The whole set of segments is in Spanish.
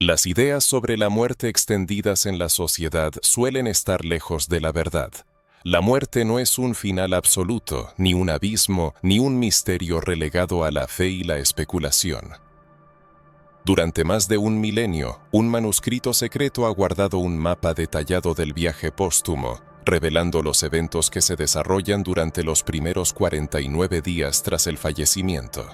Las ideas sobre la muerte extendidas en la sociedad suelen estar lejos de la verdad. La muerte no es un final absoluto, ni un abismo, ni un misterio relegado a la fe y la especulación. Durante más de un milenio, un manuscrito secreto ha guardado un mapa detallado del viaje póstumo, revelando los eventos que se desarrollan durante los primeros 49 días tras el fallecimiento.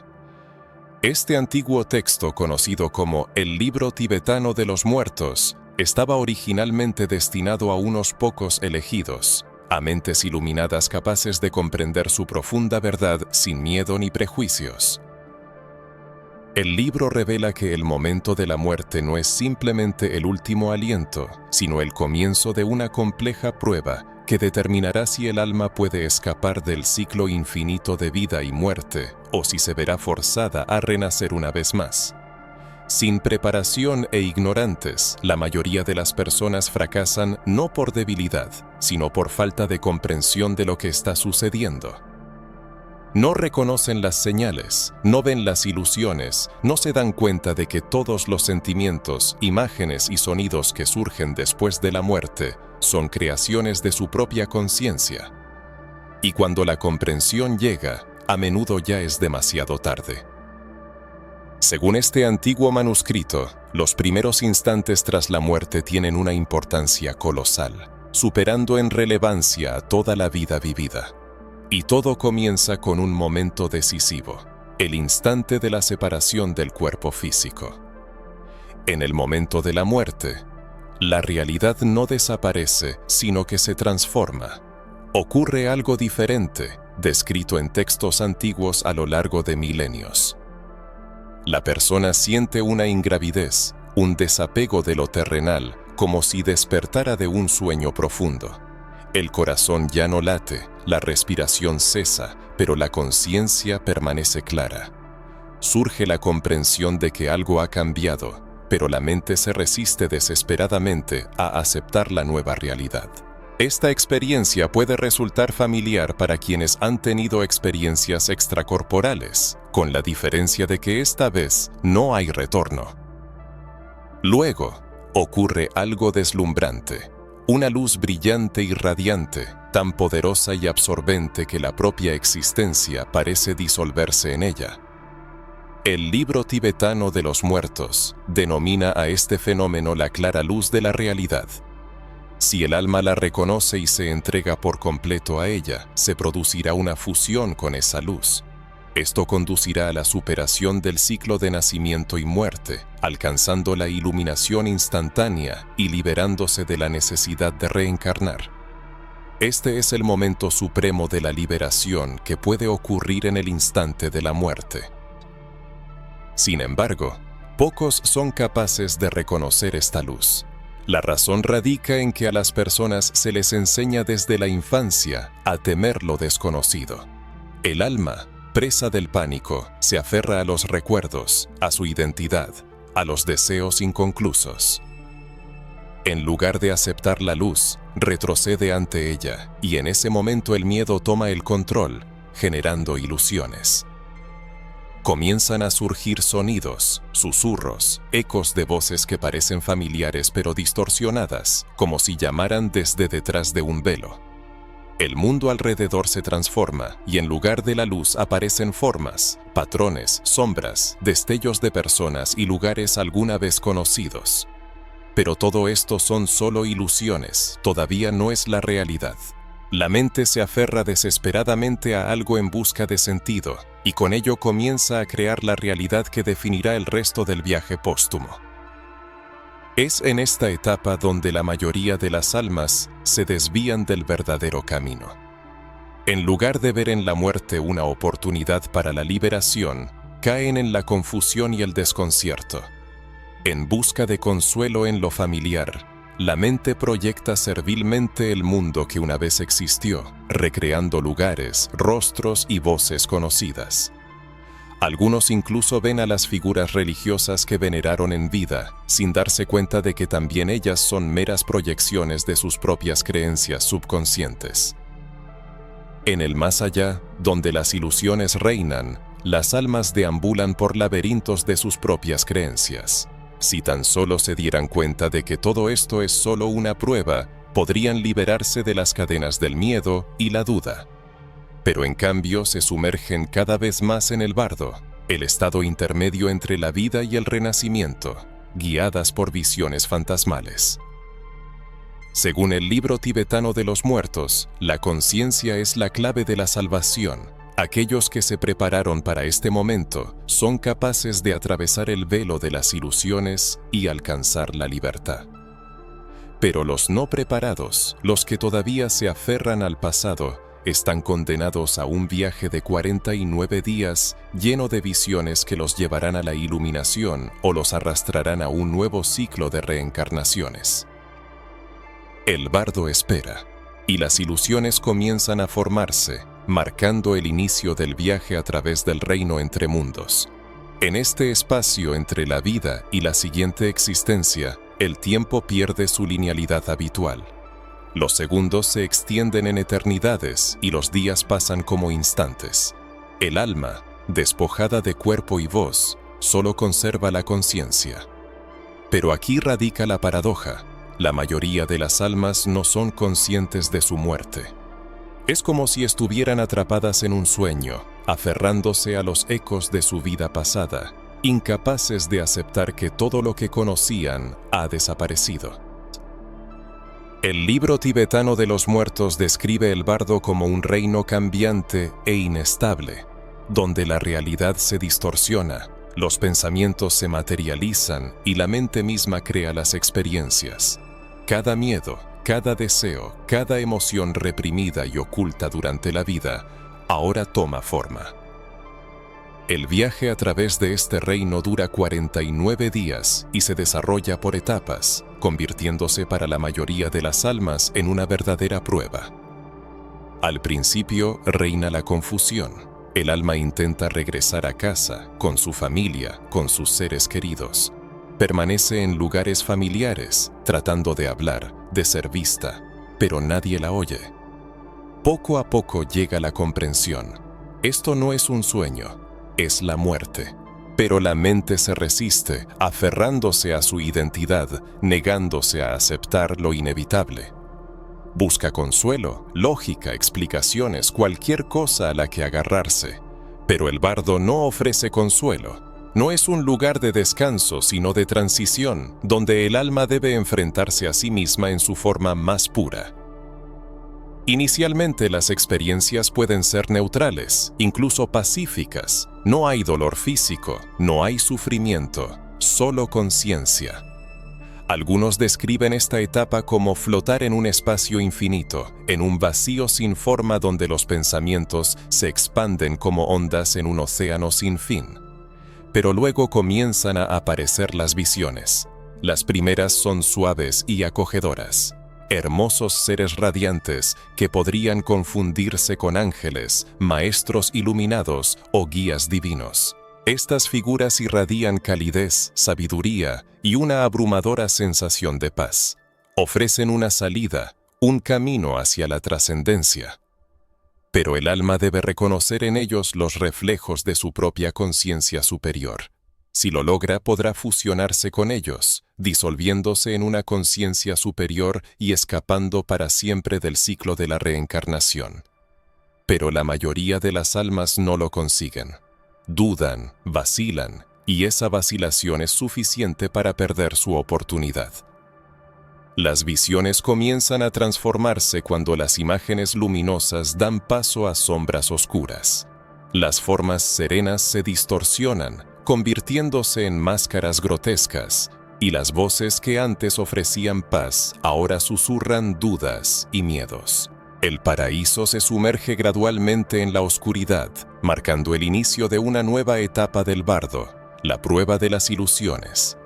Este antiguo texto, conocido como el Libro Tibetano de los Muertos, estaba originalmente destinado a unos pocos elegidos, a mentes iluminadas capaces de comprender su profunda verdad sin miedo ni prejuicios. El libro revela que el momento de la muerte no es simplemente el último aliento, sino el comienzo de una compleja prueba que determinará si el alma puede escapar del ciclo infinito de vida y muerte, o si se verá forzada a renacer una vez más. Sin preparación e ignorantes, la mayoría de las personas fracasan no por debilidad, sino por falta de comprensión de lo que está sucediendo. No reconocen las señales, no ven las ilusiones, no se dan cuenta de que todos los sentimientos, imágenes y sonidos que surgen después de la muerte son creaciones de su propia conciencia. Y cuando la comprensión llega, a menudo ya es demasiado tarde. Según este antiguo manuscrito, los primeros instantes tras la muerte tienen una importancia colosal, superando en relevancia a toda la vida vivida. Y todo comienza con un momento decisivo, el instante de la separación del cuerpo físico. En el momento de la muerte, la realidad no desaparece, sino que se transforma. Ocurre algo diferente, descrito en textos antiguos a lo largo de milenios. La persona siente una ingravidez, un desapego de lo terrenal, como si despertara de un sueño profundo. El corazón ya no late, la respiración cesa, pero la conciencia permanece clara. Surge la comprensión de que algo ha cambiado, pero la mente se resiste desesperadamente a aceptar la nueva realidad. Esta experiencia puede resultar familiar para quienes han tenido experiencias extracorporales, con la diferencia de que esta vez no hay retorno. Luego, ocurre algo deslumbrante. Una luz brillante y radiante, tan poderosa y absorbente que la propia existencia parece disolverse en ella. El Libro Tibetano de los Muertos denomina a este fenómeno la clara luz de la realidad. Si el alma la reconoce y se entrega por completo a ella, se producirá una fusión con esa luz. Esto conducirá a la superación del ciclo de nacimiento y muerte, alcanzando la iluminación instantánea y liberándose de la necesidad de reencarnar. Este es el momento supremo de la liberación que puede ocurrir en el instante de la muerte. Sin embargo, pocos son capaces de reconocer esta luz. La razón radica en que a las personas se les enseña desde la infancia a temer lo desconocido. El alma, presa del pánico, se aferra a los recuerdos, a su identidad, a los deseos inconclusos. En lugar de aceptar la luz, retrocede ante ella, y en ese momento el miedo toma el control, generando ilusiones. Comienzan a surgir sonidos, susurros, ecos de voces que parecen familiares pero distorsionadas, como si llamaran desde detrás de un velo. El mundo alrededor se transforma y en lugar de la luz aparecen formas, patrones, sombras, destellos de personas y lugares alguna vez conocidos. Pero todo esto son solo ilusiones, todavía no es la realidad. La mente se aferra desesperadamente a algo en busca de sentido, y con ello comienza a crear la realidad que definirá el resto del viaje póstumo. Es en esta etapa donde la mayoría de las almas se desvían del verdadero camino. En lugar de ver en la muerte una oportunidad para la liberación, caen en la confusión y el desconcierto. En busca de consuelo en lo familiar, la mente proyecta servilmente el mundo que una vez existió, recreando lugares, rostros y voces conocidas. Algunos incluso ven a las figuras religiosas que veneraron en vida, sin darse cuenta de que también ellas son meras proyecciones de sus propias creencias subconscientes. En el más allá, donde las ilusiones reinan, las almas deambulan por laberintos de sus propias creencias. Si tan solo se dieran cuenta de que todo esto es solo una prueba, podrían liberarse de las cadenas del miedo y la duda. Pero en cambio se sumergen cada vez más en el bardo, el estado intermedio entre la vida y el renacimiento, guiadas por visiones fantasmales. Según el libro tibetano de los muertos, la conciencia es la clave de la salvación. Aquellos que se prepararon para este momento son capaces de atravesar el velo de las ilusiones y alcanzar la libertad. Pero los no preparados, los que todavía se aferran al pasado, están condenados a un viaje de 49 días lleno de visiones que los llevarán a la iluminación o los arrastrarán a un nuevo ciclo de reencarnaciones. El bardo espera, y las ilusiones comienzan a formarse, marcando el inicio del viaje a través del reino entre mundos. En este espacio entre la vida y la siguiente existencia, el tiempo pierde su linealidad habitual. Los segundos se extienden en eternidades y los días pasan como instantes. El alma, despojada de cuerpo y voz, solo conserva la conciencia. Pero aquí radica la paradoja. La mayoría de las almas no son conscientes de su muerte. Es como si estuvieran atrapadas en un sueño, aferrándose a los ecos de su vida pasada, incapaces de aceptar que todo lo que conocían ha desaparecido. El libro tibetano de los muertos describe el bardo como un reino cambiante e inestable, donde la realidad se distorsiona, los pensamientos se materializan y la mente misma crea las experiencias. Cada miedo, cada deseo, cada emoción reprimida y oculta durante la vida, ahora toma forma. El viaje a través de este reino dura 49 días y se desarrolla por etapas, convirtiéndose para la mayoría de las almas en una verdadera prueba. Al principio reina la confusión. El alma intenta regresar a casa, con su familia, con sus seres queridos. Permanece en lugares familiares, tratando de hablar, de ser vista, pero nadie la oye. Poco a poco llega la comprensión. Esto no es un sueño, es la muerte. Pero la mente se resiste, aferrándose a su identidad, negándose a aceptar lo inevitable. Busca consuelo, lógica, explicaciones, cualquier cosa a la que agarrarse. Pero el bardo no ofrece consuelo. No es un lugar de descanso, sino de transición, donde el alma debe enfrentarse a sí misma en su forma más pura. Inicialmente las experiencias pueden ser neutrales, incluso pacíficas. No hay dolor físico, no hay sufrimiento, solo conciencia. Algunos describen esta etapa como flotar en un espacio infinito, en un vacío sin forma donde los pensamientos se expanden como ondas en un océano sin fin. Pero luego comienzan a aparecer las visiones. Las primeras son suaves y acogedoras. Hermosos seres radiantes que podrían confundirse con ángeles, maestros iluminados o guías divinos. Estas figuras irradian calidez, sabiduría y una abrumadora sensación de paz. Ofrecen una salida, un camino hacia la trascendencia. Pero el alma debe reconocer en ellos los reflejos de su propia conciencia superior. Si lo logra, podrá fusionarse con ellos, disolviéndose en una conciencia superior y escapando para siempre del ciclo de la reencarnación. Pero la mayoría de las almas no lo consiguen. Dudan, vacilan, y esa vacilación es suficiente para perder su oportunidad. Las visiones comienzan a transformarse cuando las imágenes luminosas dan paso a sombras oscuras. Las formas serenas se distorsionan, convirtiéndose en máscaras grotescas, y las voces que antes ofrecían paz ahora susurran dudas y miedos. El paraíso se sumerge gradualmente en la oscuridad, marcando el inicio de una nueva etapa del bardo, la prueba de las ilusiones.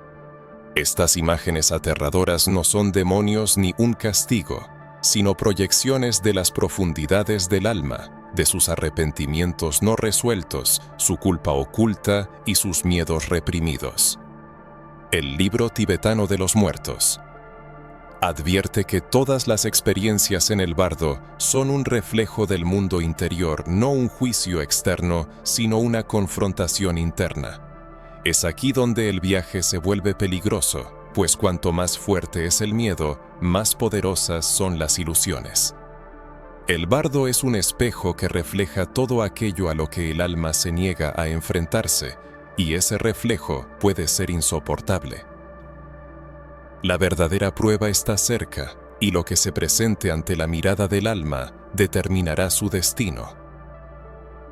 Estas imágenes aterradoras no son demonios ni un castigo, sino proyecciones de las profundidades del alma, de sus arrepentimientos no resueltos, su culpa oculta y sus miedos reprimidos. El libro tibetano de los muertos advierte que todas las experiencias en el bardo son un reflejo del mundo interior, no un juicio externo, sino una confrontación interna. Es aquí donde el viaje se vuelve peligroso, pues cuanto más fuerte es el miedo, más poderosas son las ilusiones. El bardo es un espejo que refleja todo aquello a lo que el alma se niega a enfrentarse, y ese reflejo puede ser insoportable. La verdadera prueba está cerca, y lo que se presente ante la mirada del alma determinará su destino.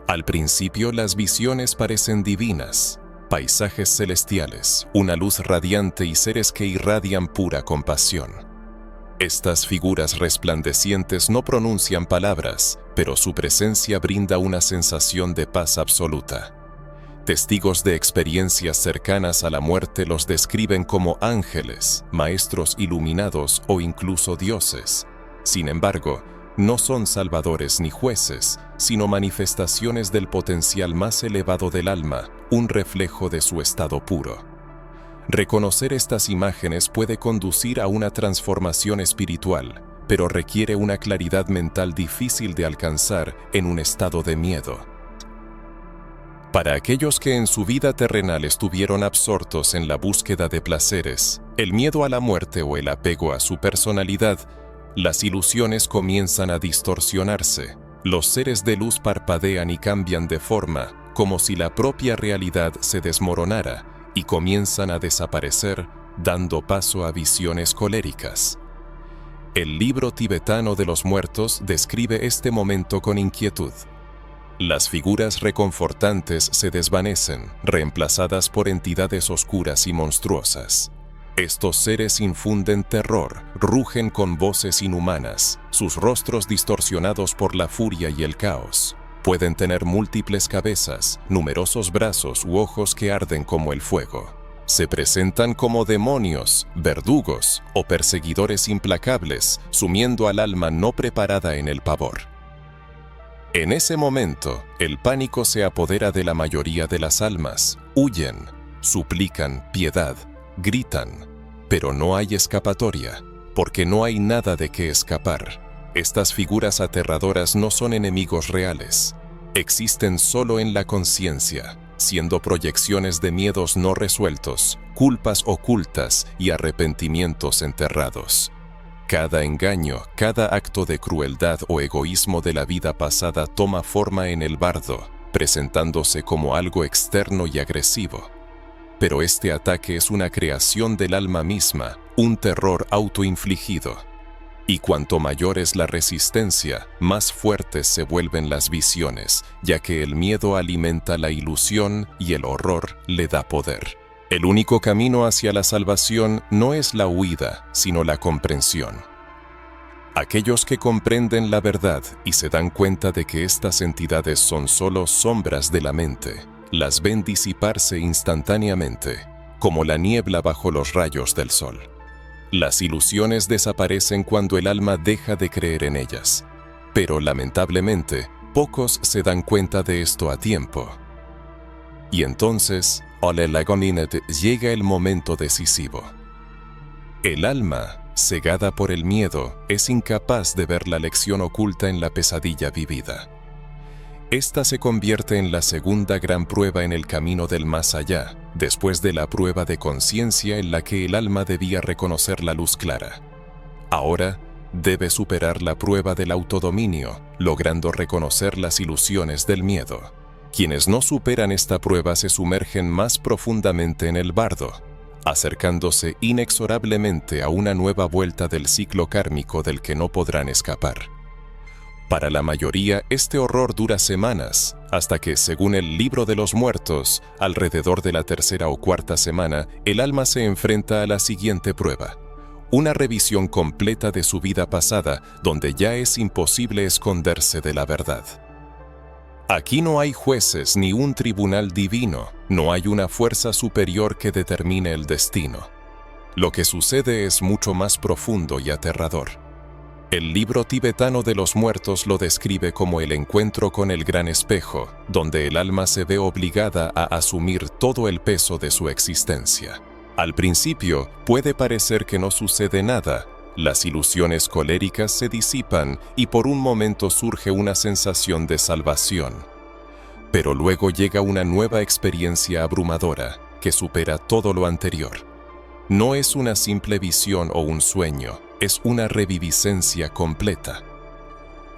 Al principio las visiones parecen divinas, paisajes celestiales, una luz radiante y seres que irradian pura compasión. Estas figuras resplandecientes no pronuncian palabras, pero su presencia brinda una sensación de paz absoluta. Testigos de experiencias cercanas a la muerte los describen como ángeles, maestros iluminados o incluso dioses. Sin embargo, no son salvadores ni jueces, sino manifestaciones del potencial más elevado del alma, un reflejo de su estado puro. Reconocer estas imágenes puede conducir a una transformación espiritual, pero requiere una claridad mental difícil de alcanzar en un estado de miedo. Para aquellos que en su vida terrenal estuvieron absortos en la búsqueda de placeres, el miedo a la muerte o el apego a su personalidad, las ilusiones comienzan a distorsionarse. Los seres de luz parpadean y cambian de forma, como si la propia realidad se desmoronara, y comienzan a desaparecer, dando paso a visiones coléricas. El libro tibetano de los muertos describe este momento con inquietud. Las figuras reconfortantes se desvanecen, reemplazadas por entidades oscuras y monstruosas. Estos seres infunden terror, rugen con voces inhumanas, sus rostros distorsionados por la furia y el caos. Pueden tener múltiples cabezas, numerosos brazos u ojos que arden como el fuego. Se presentan como demonios, verdugos o perseguidores implacables, sumiendo al alma no preparada en el pavor. En ese momento, el pánico se apodera de la mayoría de las almas. Huyen, suplican piedad, gritan, pero no hay escapatoria, porque no hay nada de qué escapar. Estas figuras aterradoras no son enemigos reales. Existen solo en la conciencia, siendo proyecciones de miedos no resueltos, culpas ocultas y arrepentimientos enterrados. Cada engaño, cada acto de crueldad o egoísmo de la vida pasada toma forma en el bardo, presentándose como algo externo y agresivo. Pero este ataque es una creación del alma misma, un terror autoinfligido. Y cuanto mayor es la resistencia, más fuertes se vuelven las visiones, ya que el miedo alimenta la ilusión y el horror le da poder. El único camino hacia la salvación no es la huida, sino la comprensión. Aquellos que comprenden la verdad y se dan cuenta de que estas entidades son solo sombras de la mente, las ven disiparse instantáneamente, como la niebla bajo los rayos del sol. Las ilusiones desaparecen cuando el alma deja de creer en ellas, pero lamentablemente, pocos se dan cuenta de esto a tiempo. Y entonces, llega el momento decisivo. El alma, cegada por el miedo, es incapaz de ver la lección oculta en la pesadilla vivida. Esta se convierte en la segunda gran prueba en el camino del más allá, después de la prueba de conciencia en la que el alma debía reconocer la luz clara. Ahora, debe superar la prueba del autodominio, logrando reconocer las ilusiones del miedo. Quienes no superan esta prueba se sumergen más profundamente en el bardo, acercándose inexorablemente a una nueva vuelta del ciclo kármico del que no podrán escapar. Para la mayoría, este horror dura semanas, hasta que, según el libro de los muertos, alrededor de la tercera o cuarta semana, el alma se enfrenta a la siguiente prueba. Una revisión completa de su vida pasada, donde ya es imposible esconderse de la verdad. Aquí no hay jueces ni un tribunal divino, no hay una fuerza superior que determine el destino. Lo que sucede es mucho más profundo y aterrador. El libro tibetano de los muertos lo describe como el encuentro con el gran espejo, donde el alma se ve obligada a asumir todo el peso de su existencia. Al principio, puede parecer que no sucede nada, las ilusiones coléricas se disipan y por un momento surge una sensación de salvación. Pero luego llega una nueva experiencia abrumadora, que supera todo lo anterior. No es una simple visión o un sueño, es una reviviscencia completa.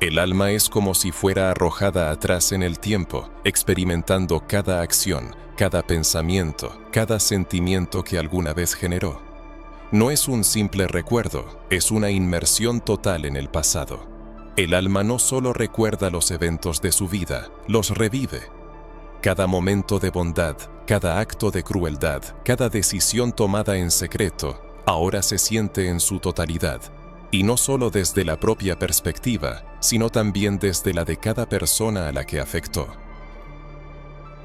El alma es como si fuera arrojada atrás en el tiempo, experimentando cada acción, cada pensamiento, cada sentimiento que alguna vez generó. No es un simple recuerdo, es una inmersión total en el pasado. El alma no solo recuerda los eventos de su vida, los revive. Cada momento de bondad, cada acto de crueldad, cada decisión tomada en secreto, ahora se siente en su totalidad. Y no solo desde la propia perspectiva, sino también desde la de cada persona a la que afectó.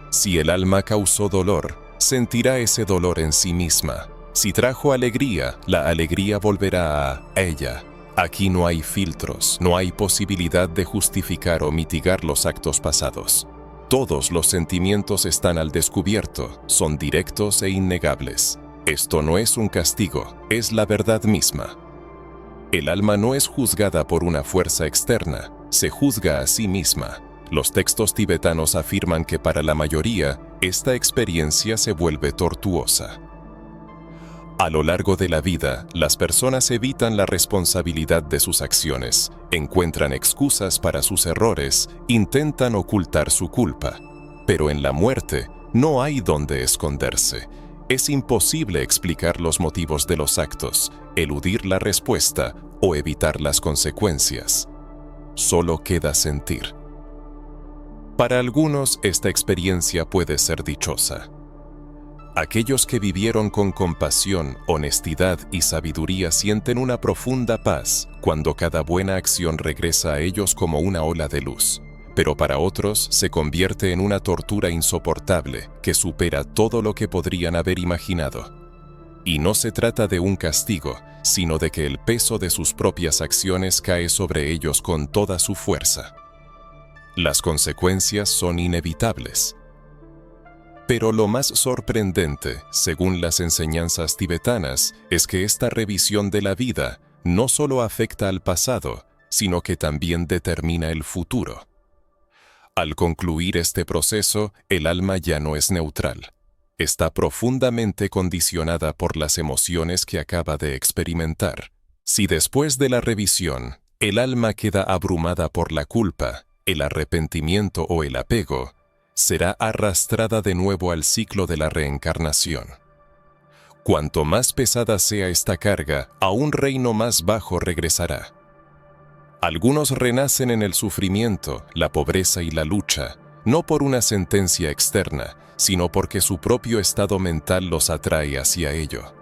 Si el alma causó dolor, sentirá ese dolor en sí misma. Si trajo alegría, la alegría volverá a ella. Aquí no hay filtros, no hay posibilidad de justificar o mitigar los actos pasados. Todos los sentimientos están al descubierto, son directos e innegables. Esto no es un castigo, es la verdad misma. El alma no es juzgada por una fuerza externa, se juzga a sí misma. Los textos tibetanos afirman que para la mayoría, esta experiencia se vuelve tortuosa. A lo largo de la vida, las personas evitan la responsabilidad de sus acciones, encuentran excusas para sus errores, intentan ocultar su culpa. Pero en la muerte, no hay dónde esconderse. Es imposible explicar los motivos de los actos, eludir la respuesta o evitar las consecuencias. Solo queda sentir. Para algunos, esta experiencia puede ser dichosa. Aquellos que vivieron con compasión, honestidad y sabiduría sienten una profunda paz cuando cada buena acción regresa a ellos como una ola de luz. Pero para otros se convierte en una tortura insoportable que supera todo lo que podrían haber imaginado. Y no se trata de un castigo, sino de que el peso de sus propias acciones cae sobre ellos con toda su fuerza. Las consecuencias son inevitables. Pero lo más sorprendente, según las enseñanzas tibetanas, es que esta revisión de la vida no solo afecta al pasado, sino que también determina el futuro. Al concluir este proceso, el alma ya no es neutral. Está profundamente condicionada por las emociones que acaba de experimentar. Si después de la revisión, el alma queda abrumada por la culpa, el arrepentimiento o el apego, será arrastrada de nuevo al ciclo de la reencarnación. Cuanto más pesada sea esta carga, a un reino más bajo regresará. Algunos renacen en el sufrimiento, la pobreza y la lucha, no por una sentencia externa, sino porque su propio estado mental los atrae hacia ello.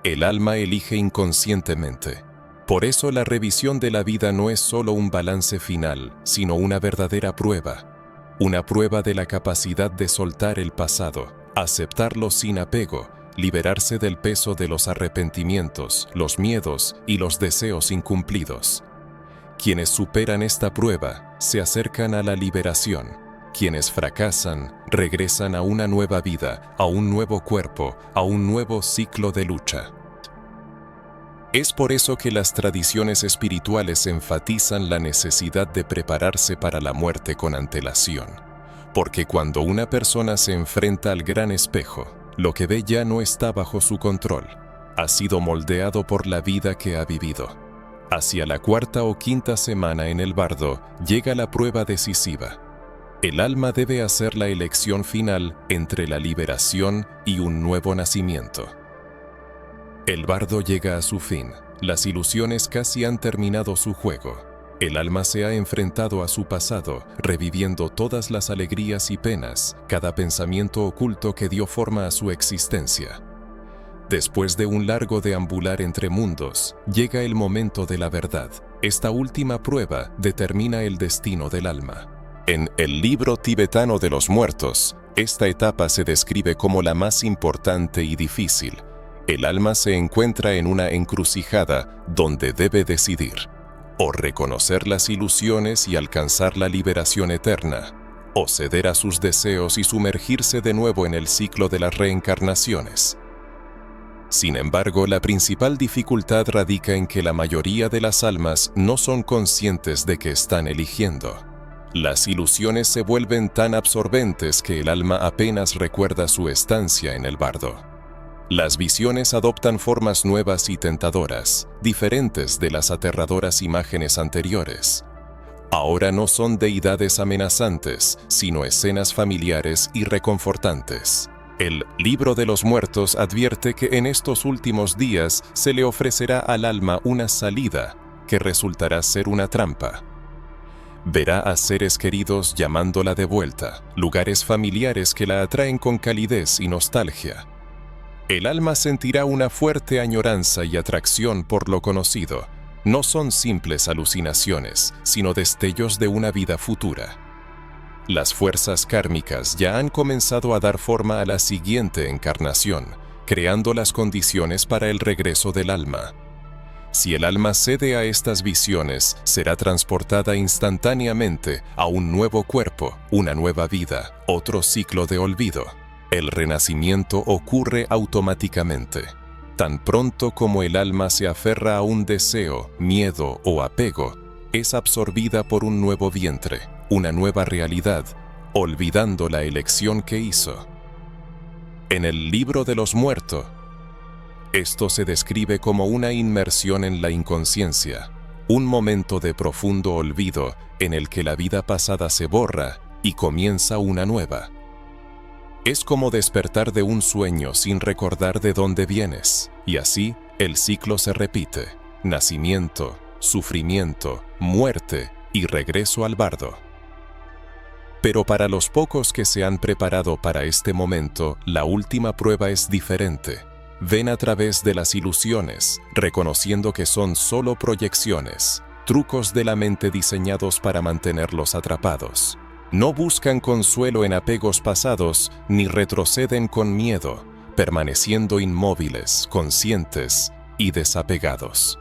El alma elige inconscientemente. Por eso la revisión de la vida no es solo un balance final, sino una verdadera prueba. Una prueba de la capacidad de soltar el pasado, aceptarlo sin apego, liberarse del peso de los arrepentimientos, los miedos y los deseos incumplidos. Quienes superan esta prueba se acercan a la liberación. Quienes fracasan regresan a una nueva vida, a un nuevo cuerpo, a un nuevo ciclo de lucha. Es por eso que las tradiciones espirituales enfatizan la necesidad de prepararse para la muerte con antelación. Porque cuando una persona se enfrenta al gran espejo, lo que ve ya no está bajo su control. Ha sido moldeado por la vida que ha vivido. Hacia la cuarta o quinta semana en el bardo llega la prueba decisiva. El alma debe hacer la elección final entre la liberación y un nuevo nacimiento. El bardo llega a su fin. Las ilusiones casi han terminado su juego. El alma se ha enfrentado a su pasado, reviviendo todas las alegrías y penas, cada pensamiento oculto que dio forma a su existencia. Después de un largo deambular entre mundos, llega el momento de la verdad. Esta última prueba determina el destino del alma. En el libro tibetano de los muertos, esta etapa se describe como la más importante y difícil. El alma se encuentra en una encrucijada donde debe decidir, o reconocer las ilusiones y alcanzar la liberación eterna, o ceder a sus deseos y sumergirse de nuevo en el ciclo de las reencarnaciones. Sin embargo, la principal dificultad radica en que la mayoría de las almas no son conscientes de que están eligiendo. Las ilusiones se vuelven tan absorbentes que el alma apenas recuerda su estancia en el bardo. Las visiones adoptan formas nuevas y tentadoras, diferentes de las aterradoras imágenes anteriores. Ahora no son deidades amenazantes, sino escenas familiares y reconfortantes. El Libro de los Muertos advierte que en estos últimos días se le ofrecerá al alma una salida que resultará ser una trampa. Verá a seres queridos llamándola de vuelta, lugares familiares que la atraen con calidez y nostalgia. El alma sentirá una fuerte añoranza y atracción por lo conocido. No son simples alucinaciones, sino destellos de una vida futura. Las fuerzas kármicas ya han comenzado a dar forma a la siguiente encarnación, creando las condiciones para el regreso del alma. Si el alma cede a estas visiones, será transportada instantáneamente a un nuevo cuerpo, una nueva vida, otro ciclo de olvido. El renacimiento ocurre automáticamente. Tan pronto como el alma se aferra a un deseo, miedo o apego, es absorbida por un nuevo vientre, una nueva realidad, olvidando la elección que hizo. En el Libro de los Muertos, esto se describe como una inmersión en la inconsciencia, un momento de profundo olvido en el que la vida pasada se borra y comienza una nueva. Es como despertar de un sueño sin recordar de dónde vienes, y así el ciclo se repite: nacimiento, sufrimiento, muerte y regreso al bardo. Pero para los pocos que se han preparado para este momento, la última prueba es diferente. Ven a través de las ilusiones, reconociendo que son solo proyecciones, trucos de la mente diseñados para mantenerlos atrapados. No buscan consuelo en apegos pasados, ni retroceden con miedo, permaneciendo inmóviles, conscientes y desapegados.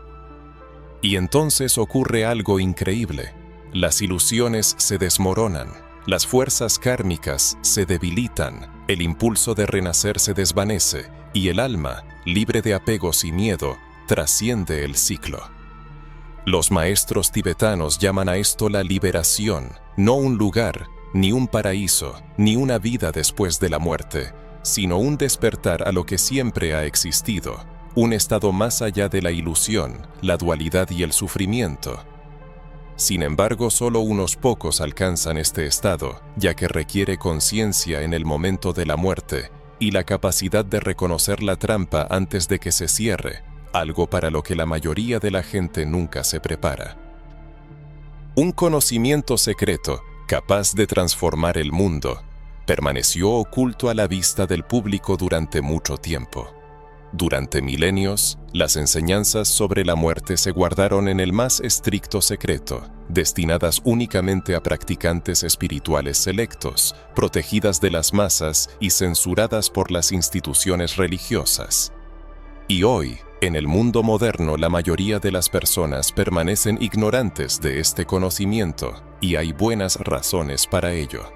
Y entonces ocurre algo increíble. Las ilusiones se desmoronan. Las fuerzas kármicas se debilitan, el impulso de renacer se desvanece y el alma, libre de apegos y miedo, trasciende el ciclo. Los maestros tibetanos llaman a esto la liberación, no un lugar, ni un paraíso, ni una vida después de la muerte, sino un despertar a lo que siempre ha existido, un estado más allá de la ilusión, la dualidad y el sufrimiento. Sin embargo, solo unos pocos alcanzan este estado, ya que requiere conciencia en el momento de la muerte y la capacidad de reconocer la trampa antes de que se cierre, algo para lo que la mayoría de la gente nunca se prepara. Un conocimiento secreto, capaz de transformar el mundo, permaneció oculto a la vista del público durante mucho tiempo. Durante milenios, las enseñanzas sobre la muerte se guardaron en el más estricto secreto, destinadas únicamente a practicantes espirituales selectos, protegidas de las masas y censuradas por las instituciones religiosas. Y hoy, en el mundo moderno, la mayoría de las personas permanecen ignorantes de este conocimiento, y hay buenas razones para ello.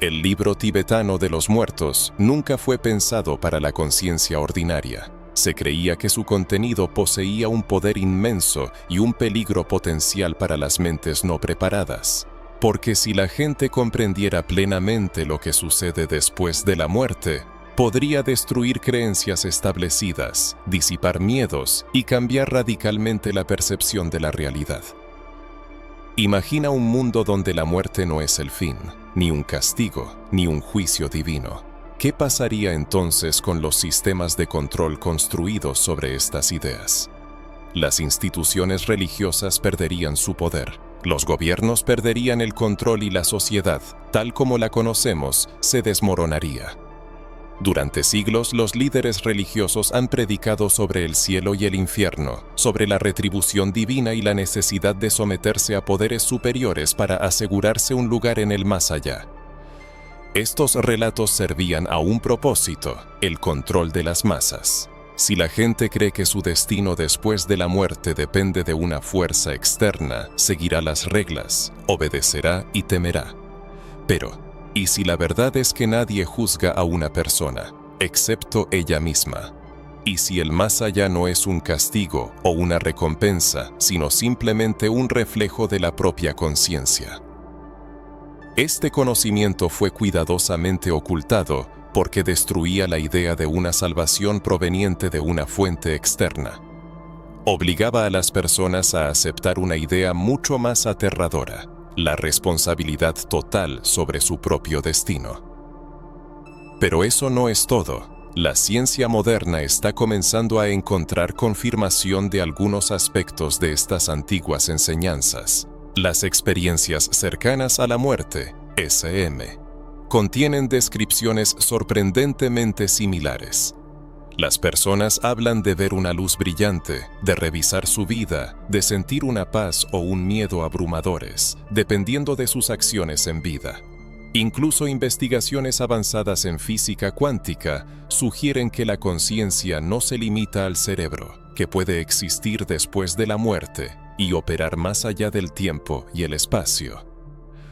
El Libro tibetano de los muertos nunca fue pensado para la conciencia ordinaria. Se creía que su contenido poseía un poder inmenso y un peligro potencial para las mentes no preparadas. Porque si la gente comprendiera plenamente lo que sucede después de la muerte, podría destruir creencias establecidas, disipar miedos y cambiar radicalmente la percepción de la realidad. Imagina un mundo donde la muerte no es el fin, ni un castigo, ni un juicio divino. ¿Qué pasaría entonces con los sistemas de control construidos sobre estas ideas? Las instituciones religiosas perderían su poder, los gobiernos perderían el control y la sociedad, tal como la conocemos, se desmoronaría. Durante siglos, los líderes religiosos han predicado sobre el cielo y el infierno, sobre la retribución divina y la necesidad de someterse a poderes superiores para asegurarse un lugar en el más allá. Estos relatos servían a un propósito: el control de las masas. Si la gente cree que su destino después de la muerte depende de una fuerza externa, seguirá las reglas, obedecerá y temerá. Pero, ¿y si la verdad es que nadie juzga a una persona, excepto ella misma? ¿Y si el más allá no es un castigo o una recompensa, sino simplemente un reflejo de la propia conciencia? Este conocimiento fue cuidadosamente ocultado porque destruía la idea de una salvación proveniente de una fuente externa. Obligaba a las personas a aceptar una idea mucho más aterradora: la responsabilidad total sobre su propio destino. Pero eso no es todo. La ciencia moderna está comenzando a encontrar confirmación de algunos aspectos de estas antiguas enseñanzas. Las experiencias cercanas a la muerte, SM, contienen descripciones sorprendentemente similares. Las personas hablan de ver una luz brillante, de revisar su vida, de sentir una paz o un miedo abrumadores, dependiendo de sus acciones en vida. Incluso investigaciones avanzadas en física cuántica sugieren que la conciencia no se limita al cerebro, que puede existir después de la muerte y operar más allá del tiempo y el espacio.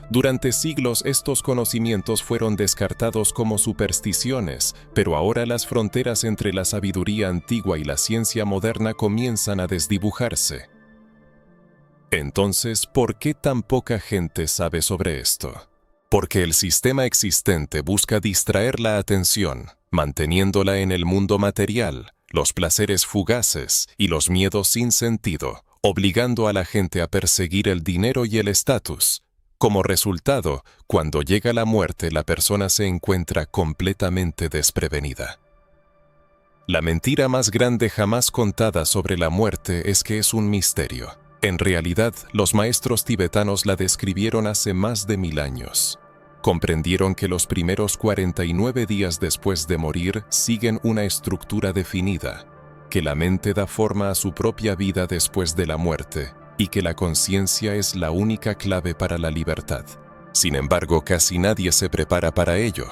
Durante siglos estos conocimientos fueron descartados como supersticiones, pero ahora las fronteras entre la sabiduría antigua y la ciencia moderna comienzan a desdibujarse. Entonces, ¿por qué tan poca gente sabe sobre esto? Porque el sistema existente busca distraer la atención, manteniéndola en el mundo material, los placeres fugaces y los miedos sin sentido, obligando a la gente a perseguir el dinero y el estatus. Como resultado, cuando llega la muerte, la persona se encuentra completamente desprevenida. La mentira más grande jamás contada sobre la muerte es que es un misterio. En realidad, los maestros tibetanos la describieron hace más de 1000 años. Comprendieron que los primeros 49 días después de morir siguen una estructura definida, que la mente da forma a su propia vida después de la muerte, y que la conciencia es la única clave para la libertad. Sin embargo, casi nadie se prepara para ello,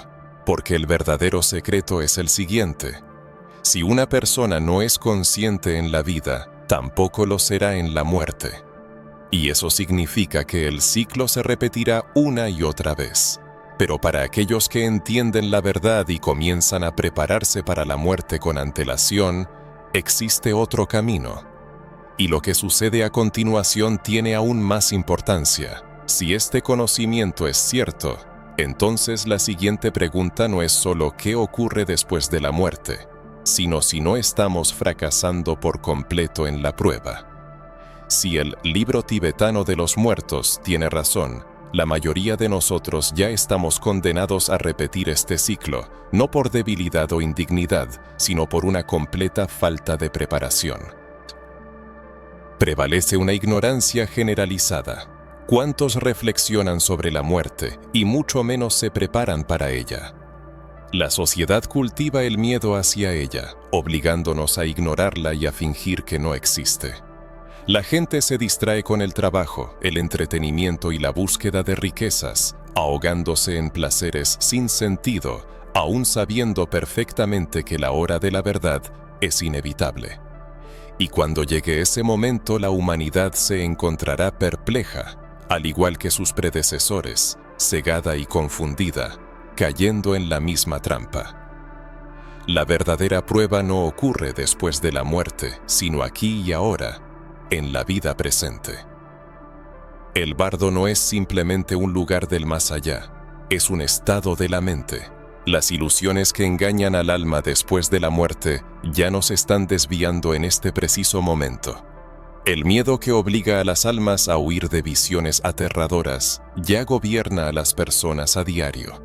porque el verdadero secreto es el siguiente: si una persona no es consciente en la vida, tampoco lo será en la muerte. Y eso significa que el ciclo se repetirá una y otra vez. Pero para aquellos que entienden la verdad y comienzan a prepararse para la muerte con antelación, existe otro camino. Y lo que sucede a continuación tiene aún más importancia. Si este conocimiento es cierto, entonces la siguiente pregunta no es solo ¿qué ocurre después de la muerte?, sino si no estamos fracasando por completo en la prueba. Si el libro tibetano de los muertos tiene razón, la mayoría de nosotros ya estamos condenados a repetir este ciclo, no por debilidad o indignidad, sino por una completa falta de preparación. Prevalece una ignorancia generalizada. ¿Cuántos reflexionan sobre la muerte y mucho menos se preparan para ella? La sociedad cultiva el miedo hacia ella, obligándonos a ignorarla y a fingir que no existe. La gente se distrae con el trabajo, el entretenimiento y la búsqueda de riquezas, ahogándose en placeres sin sentido, aún sabiendo perfectamente que la hora de la verdad es inevitable. Y cuando llegue ese momento, la humanidad se encontrará perpleja, al igual que sus predecesores, cegada y confundida, cayendo en la misma trampa. La verdadera prueba no ocurre después de la muerte, sino aquí y ahora, en la vida presente. El bardo no es simplemente un lugar del más allá, es un estado de la mente. Las ilusiones que engañan al alma después de la muerte ya nos están desviando en este preciso momento. El miedo que obliga a las almas a huir de visiones aterradoras ya gobierna a las personas a diario.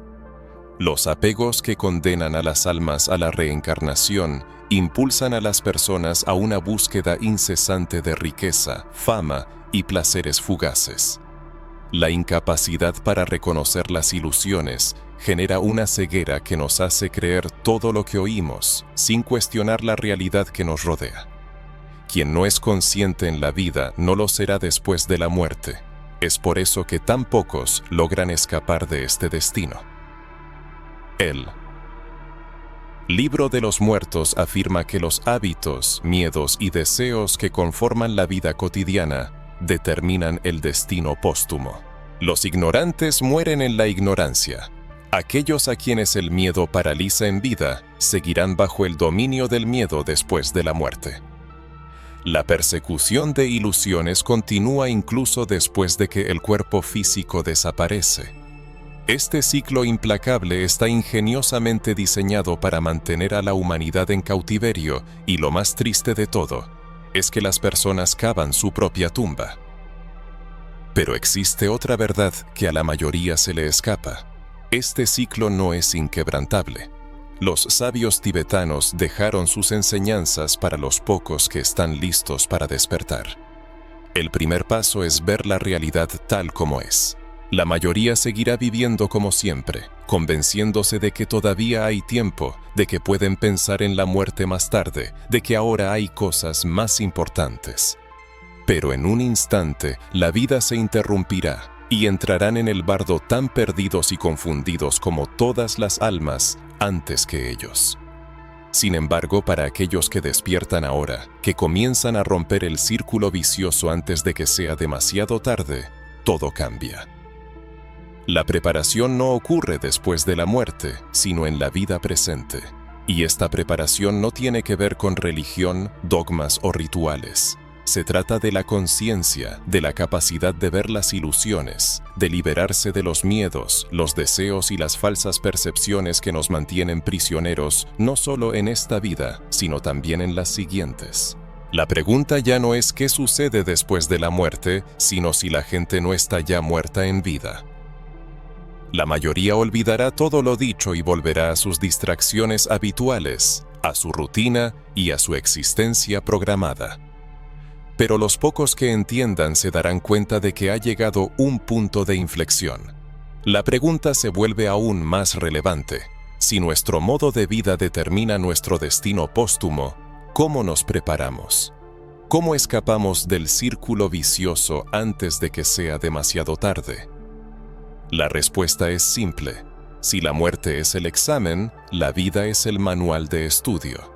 Los apegos que condenan a las almas a la reencarnación impulsan a las personas a una búsqueda incesante de riqueza, fama y placeres fugaces. La incapacidad para reconocer las ilusiones genera una ceguera que nos hace creer todo lo que oímos, sin cuestionar la realidad que nos rodea. Quien no es consciente en la vida no lo será después de la muerte. Es por eso que tan pocos logran escapar de este destino. El libro de los muertos afirma que los hábitos, miedos y deseos que conforman la vida cotidiana determinan el destino póstumo. Los ignorantes mueren en la ignorancia. Aquellos a quienes el miedo paraliza en vida seguirán bajo el dominio del miedo después de la muerte. La persecución de ilusiones continúa incluso después de que el cuerpo físico desaparece. Este ciclo implacable está ingeniosamente diseñado para mantener a la humanidad en cautiverio y lo más triste de todo es que las personas cavan su propia tumba. Pero existe otra verdad que a la mayoría se le escapa. Este ciclo no es inquebrantable. Los sabios tibetanos dejaron sus enseñanzas para los pocos que están listos para despertar. El primer paso es ver la realidad tal como es. La mayoría seguirá viviendo como siempre, convenciéndose de que todavía hay tiempo, de que pueden pensar en la muerte más tarde, de que ahora hay cosas más importantes. Pero en un instante, la vida se interrumpirá y entrarán en el bardo tan perdidos y confundidos como todas las almas antes que ellos. Sin embargo, para aquellos que despiertan ahora, que comienzan a romper el círculo vicioso antes de que sea demasiado tarde, todo cambia. La preparación no ocurre después de la muerte, sino en la vida presente. Y esta preparación no tiene que ver con religión, dogmas o rituales. Se trata de la conciencia, de la capacidad de ver las ilusiones, de liberarse de los miedos, los deseos y las falsas percepciones que nos mantienen prisioneros, no solo en esta vida, sino también en las siguientes. La pregunta ya no es qué sucede después de la muerte, sino si la gente no está ya muerta en vida. La mayoría olvidará todo lo dicho y volverá a sus distracciones habituales, a su rutina y a su existencia programada. Pero los pocos que entiendan se darán cuenta de que ha llegado un punto de inflexión. La pregunta se vuelve aún más relevante. Si nuestro modo de vida determina nuestro destino póstumo, ¿cómo nos preparamos? ¿Cómo escapamos del círculo vicioso antes de que sea demasiado tarde? La respuesta es simple. Si la muerte es el examen, la vida es el manual de estudio.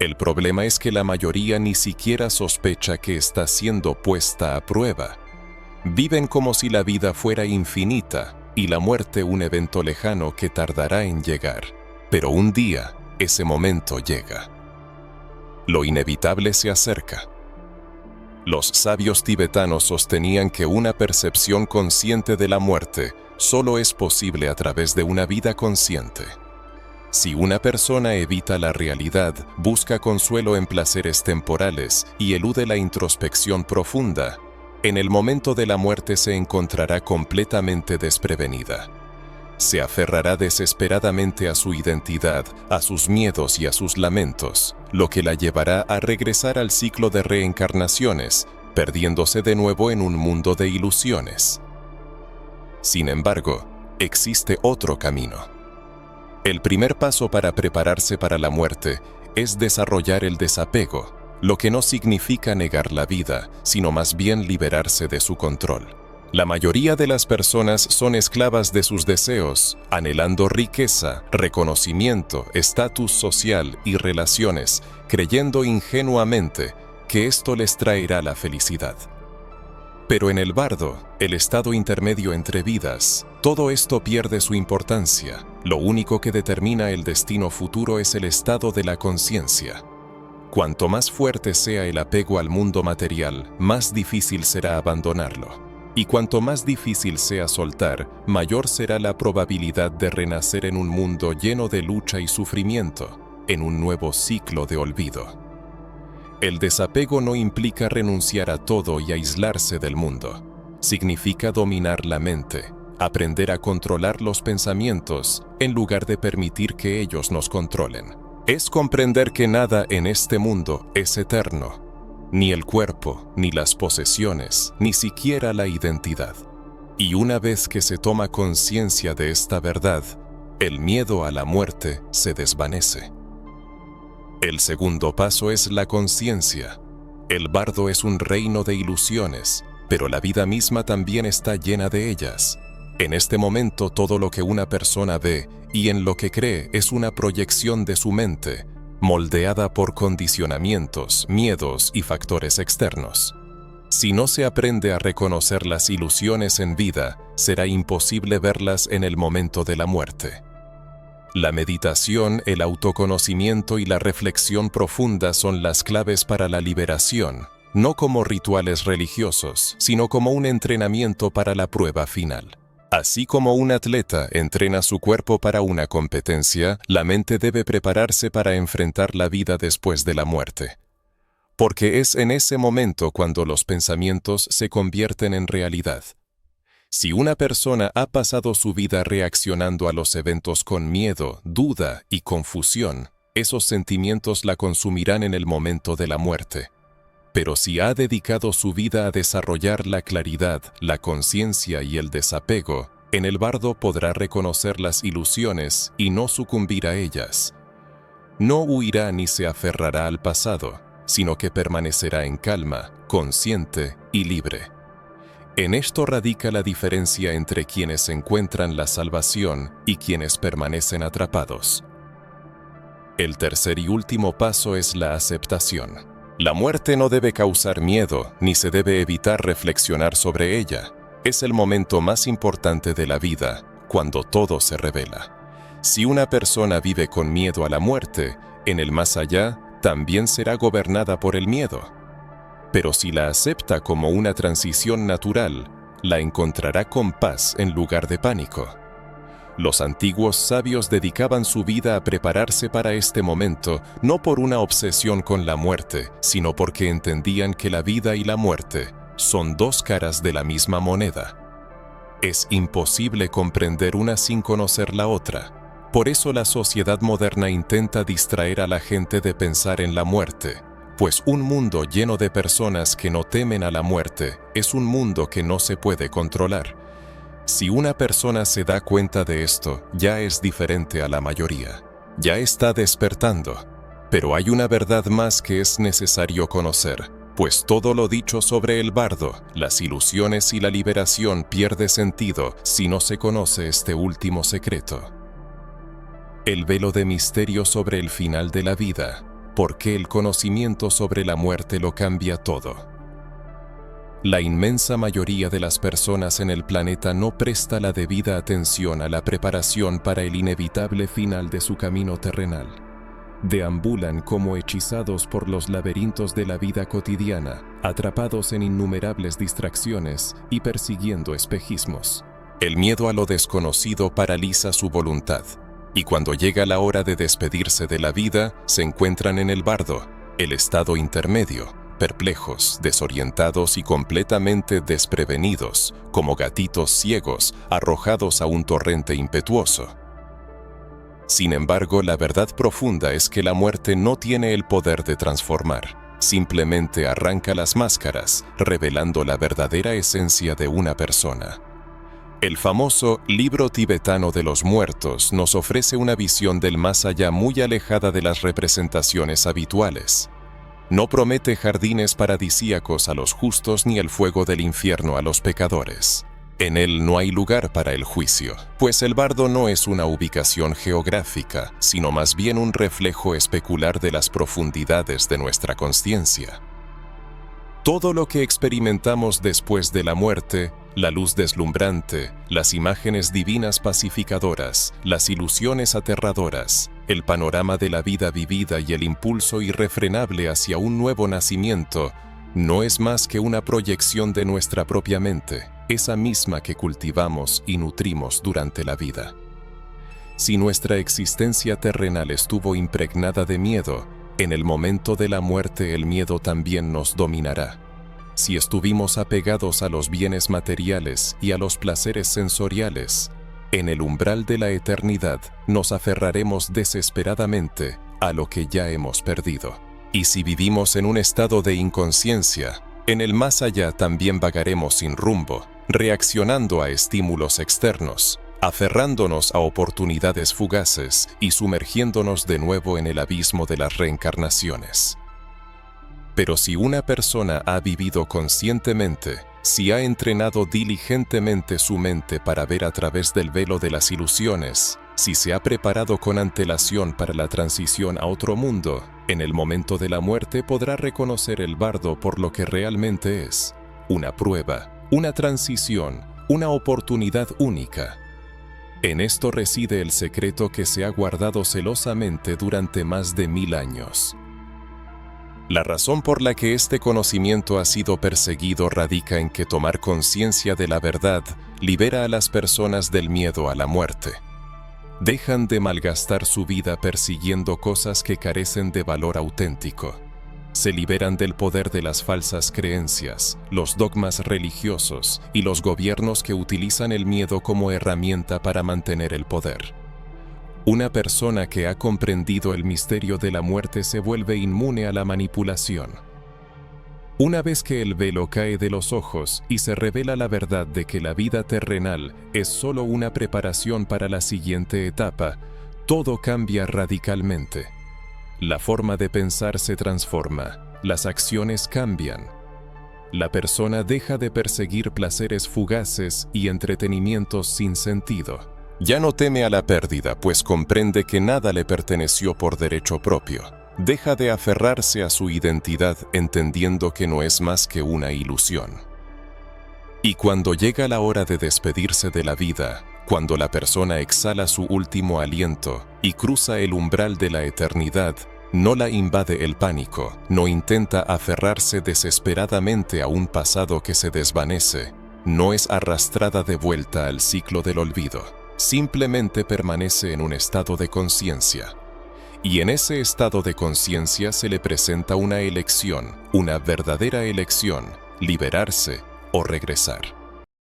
El problema es que la mayoría ni siquiera sospecha que está siendo puesta a prueba. Viven como si la vida fuera infinita y la muerte un evento lejano que tardará en llegar. Pero un día, ese momento llega. Lo inevitable se acerca. Los sabios tibetanos sostenían que una percepción consciente de la muerte solo es posible a través de una vida consciente. Si una persona evita la realidad, busca consuelo en placeres temporales y elude la introspección profunda, en el momento de la muerte se encontrará completamente desprevenida. Se aferrará desesperadamente a su identidad, a sus miedos y a sus lamentos, lo que la llevará a regresar al ciclo de reencarnaciones, perdiéndose de nuevo en un mundo de ilusiones. Sin embargo, existe otro camino. El primer paso para prepararse para la muerte es desarrollar el desapego, lo que no significa negar la vida, sino más bien liberarse de su control. La mayoría de las personas son esclavas de sus deseos, anhelando riqueza, reconocimiento, estatus social y relaciones, creyendo ingenuamente que esto les traerá la felicidad. Pero en el bardo, el estado intermedio entre vidas, todo esto pierde su importancia. Lo único que determina el destino futuro es el estado de la conciencia. Cuanto más fuerte sea el apego al mundo material, más difícil será abandonarlo. Y cuanto más difícil sea soltar, mayor será la probabilidad de renacer en un mundo lleno de lucha y sufrimiento, en un nuevo ciclo de olvido. El desapego no implica renunciar a todo y aislarse del mundo. Significa dominar la mente, aprender a controlar los pensamientos en lugar de permitir que ellos nos controlen. Es comprender que nada en este mundo es eterno, ni el cuerpo, ni las posesiones, ni siquiera la identidad. Y una vez que se toma conciencia de esta verdad, el miedo a la muerte se desvanece. El segundo paso es la conciencia. El bardo es un reino de ilusiones, pero la vida misma también está llena de ellas. En este momento todo lo que una persona ve y en lo que cree es una proyección de su mente, moldeada por condicionamientos, miedos y factores externos. Si no se aprende a reconocer las ilusiones en vida, será imposible verlas en el momento de la muerte. La meditación, el autoconocimiento y la reflexión profunda son las claves para la liberación, no como rituales religiosos, sino como un entrenamiento para la prueba final. Así como un atleta entrena su cuerpo para una competencia, la mente debe prepararse para enfrentar la vida después de la muerte. Porque es en ese momento cuando los pensamientos se convierten en realidad. Si una persona ha pasado su vida reaccionando a los eventos con miedo, duda y confusión, esos sentimientos la consumirán en el momento de la muerte. Pero si ha dedicado su vida a desarrollar la claridad, la conciencia y el desapego, en el bardo podrá reconocer las ilusiones y no sucumbir a ellas. No huirá ni se aferrará al pasado, sino que permanecerá en calma, consciente y libre. En esto radica la diferencia entre quienes encuentran la salvación y quienes permanecen atrapados. El tercer y último paso es la aceptación. La muerte no debe causar miedo, ni se debe evitar reflexionar sobre ella. Es el momento más importante de la vida, cuando todo se revela. Si una persona vive con miedo a la muerte, en el más allá, también será gobernada por el miedo. Pero si la acepta como una transición natural, la encontrará con paz en lugar de pánico. Los antiguos sabios dedicaban su vida a prepararse para este momento, no por una obsesión con la muerte, sino porque entendían que la vida y la muerte son dos caras de la misma moneda. Es imposible comprender una sin conocer la otra. Por eso la sociedad moderna intenta distraer a la gente de pensar en la muerte, pues un mundo lleno de personas que no temen a la muerte es un mundo que no se puede controlar. Si una persona se da cuenta de esto, ya es diferente a la mayoría. Ya está despertando. Pero hay una verdad más que es necesario conocer, pues todo lo dicho sobre el bardo, las ilusiones y la liberación pierde sentido si no se conoce este último secreto. El velo de misterio sobre el final de la vida, porque el conocimiento sobre la muerte lo cambia todo. La inmensa mayoría de las personas en el planeta no presta la debida atención a la preparación para el inevitable final de su camino terrenal. Deambulan como hechizados por los laberintos de la vida cotidiana, atrapados en innumerables distracciones y persiguiendo espejismos. El miedo a lo desconocido paraliza su voluntad, y cuando llega la hora de despedirse de la vida, se encuentran en el bardo, el estado intermedio, perplejos, desorientados y completamente desprevenidos, como gatitos ciegos arrojados a un torrente impetuoso. Sin embargo, la verdad profunda es que la muerte no tiene el poder de transformar, simplemente arranca las máscaras, revelando la verdadera esencia de una persona. El famoso Libro Tibetano de los Muertos nos ofrece una visión del más allá muy alejada de las representaciones habituales. No promete jardines paradisíacos a los justos ni el fuego del infierno a los pecadores. En él no hay lugar para el juicio, pues el bardo no es una ubicación geográfica, sino más bien un reflejo especular de las profundidades de nuestra consciencia. Todo lo que experimentamos después de la muerte, la luz deslumbrante, las imágenes divinas pacificadoras, las ilusiones aterradoras, el panorama de la vida vivida y el impulso irrefrenable hacia un nuevo nacimiento, no es más que una proyección de nuestra propia mente, esa misma que cultivamos y nutrimos durante la vida. Si nuestra existencia terrenal estuvo impregnada de miedo, en el momento de la muerte el miedo también nos dominará. Si estuvimos apegados a los bienes materiales y a los placeres sensoriales, en el umbral de la eternidad nos aferraremos desesperadamente a lo que ya hemos perdido. Y si vivimos en un estado de inconsciencia, en el más allá también vagaremos sin rumbo, reaccionando a estímulos externos, aferrándonos a oportunidades fugaces y sumergiéndonos de nuevo en el abismo de las reencarnaciones. Pero si una persona ha vivido conscientemente, si ha entrenado diligentemente su mente para ver a través del velo de las ilusiones, si se ha preparado con antelación para la transición a otro mundo, en el momento de la muerte podrá reconocer el bardo por lo que realmente es: una prueba, una transición, una oportunidad única. En esto reside el secreto que se ha guardado celosamente durante más de 1000 años. La razón por la que este conocimiento ha sido perseguido radica en que tomar conciencia de la verdad, libera a las personas del miedo a la muerte. Dejan de malgastar su vida persiguiendo cosas que carecen de valor auténtico. Se liberan del poder de las falsas creencias, los dogmas religiosos y los gobiernos que utilizan el miedo como herramienta para mantener el poder. Una persona que ha comprendido el misterio de la muerte se vuelve inmune a la manipulación. Una vez que el velo cae de los ojos y se revela la verdad de que la vida terrenal es solo una preparación para la siguiente etapa, todo cambia radicalmente. La forma de pensar se transforma, las acciones cambian. La persona deja de perseguir placeres fugaces y entretenimientos sin sentido. Ya no teme a la pérdida, pues comprende que nada le perteneció por derecho propio. Deja de aferrarse a su identidad entendiendo que no es más que una ilusión. Y cuando llega la hora de despedirse de la vida, cuando la persona exhala su último aliento y cruza el umbral de la eternidad, no la invade el pánico, no intenta aferrarse desesperadamente a un pasado que se desvanece, no es arrastrada de vuelta al ciclo del olvido, simplemente permanece en un estado de conciencia. Y en ese estado de conciencia se le presenta una elección, una verdadera elección, liberarse o regresar.